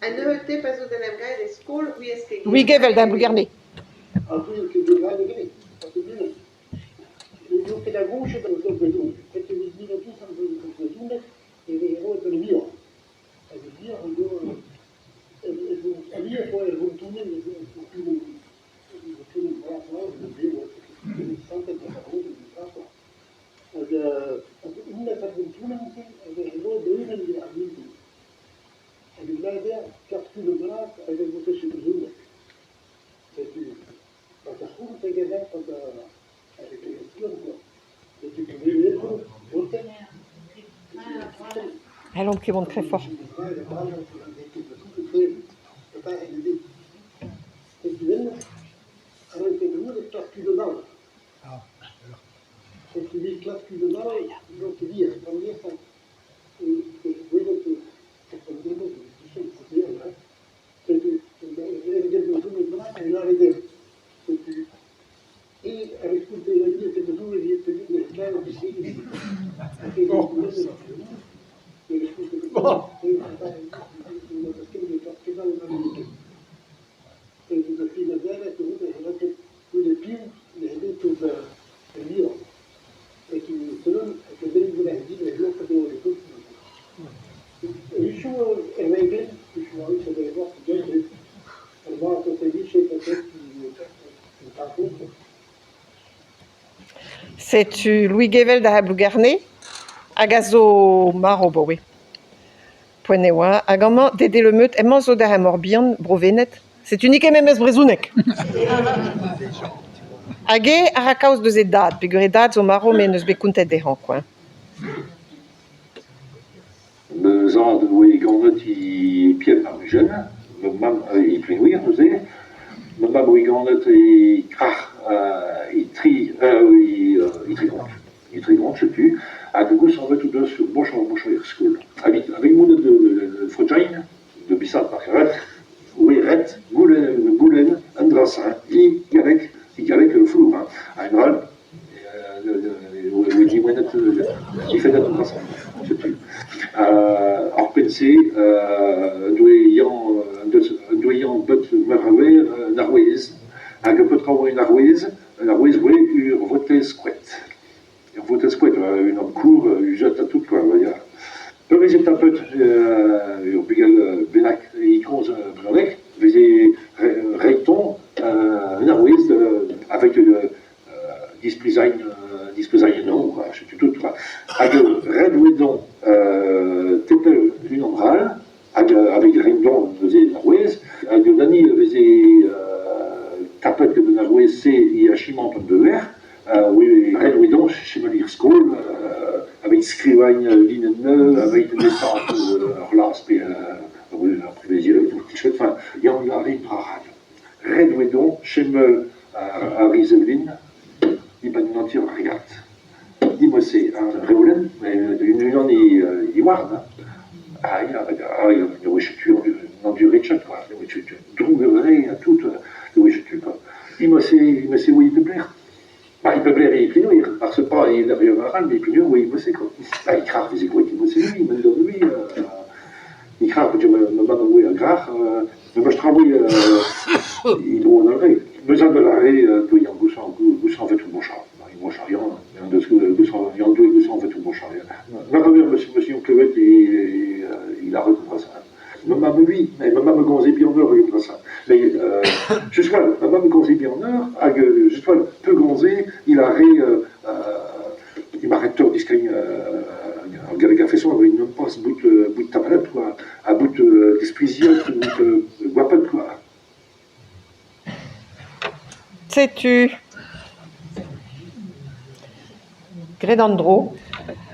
En nu het tip als we dan hebben de school, wie is het? Louis Gevel da Bougarnet. Après, que de la degré, parce que bien, le pédagogue, dans le job de nous, quand tu dis que tout ça, c'est le tout, et les héros de l'IA. Et l'IA, on doit, l'IA, il faut tourner, il faut plus le voir, une centaine de héros, et ça, quoi. Une fois que tout le monde sait, les héros de l'IA, il y a un livre. Et là, il y a 4 kilomètres, avec le côté chez le jour. Quand tu trouves tes gamins, quand tu avec les questions, et tu peux les pour Ah, l'ombre qui monte très fort. Et avec toutes les amis, c'était toujours les vieux pays de l'esclave ici. C'est Louis Gevel da Bougarnet, agazo marobo, oui. Poinewa, agama, dédé le meut, emman zo da morbihan, brovenet. C'est unique et même brezounek. Agé, a rakaos de zedad, pigure dad zo maro, mais neus bekuntet dehan, quoi. Me zan de oe gandet i pied par jeune, me mam i plenouir, nous est, me mam oe gandet i krach, i tri grond, je sais plus, à Gougou s'en va tout deux sur Bochon School. Avec mon de Frojain, de Bissat par Ret, oui, Ret, Goulen, Andrasin, i Garek le flou, hein, à une râle, oui, qui fait d'Andrasin, je sais plus. Alors pensé, doyant but Marawer, Narwez, à que peut travailler Narwez, oui, voter squat. Voter squat, une homme court, jette à tout, quoi, il y a. Peu visite un peu, au Bigal Benac, il cause Blanec, visez Reiton, Narwez, avec displisagne non, quoi, je sais tout, quoi. Avec Red Wedon, Tepel, une ombrale, avec Rendon, faisait Narwez, avec Dani, faisait Tapet de Narwez, c'est Yachimant de verre, oui, Red Wedon, chez Melir School, avec Scrivagne, Linenne, avec des centres, Orlas, puis après les yeux, enfin, il y en a rien par Red Wedon, chez Meul, à Rizevelin, il va nous mentir, regarde. Dis-moi, c'est un Réolen, mais une année, il warn. Ah, il y a une réchature, une endurée de chaque, quoi. Une réchature, drouguerie, toute, une réchature, quoi. Dis-moi, c'est où il peut plaire. Bah, il peut plaire et il peut nuire, parce que pas, il arrive à râle, mais il peut nuire, oui, il me sait, quoi. Ah, il crave, il sait quoi, il me sait, lui, il me donne lui, il crave, je me demande où il grave, mais moi, je travaille, il doit en arrêt. Besoin de l'arrêt, il y a un goussan fait tout bon char. Il mange rien, il y a un goussan fait tout bon char. Ma mère, monsieur Clevet, il a recouvert ça. Ma maman, lui, mais ma maman gonzé bien en heure, recouvert ça. Mais, jusqu'à ma maman gonzé bien en heure, jusqu'à peu gonzé, il a il m'a recteur discret, il a fait ça, il n'a pas ce bout de tablette, quoi, à bout d'espésiote, bout de guapote, quoi. Sais-tu Grédandro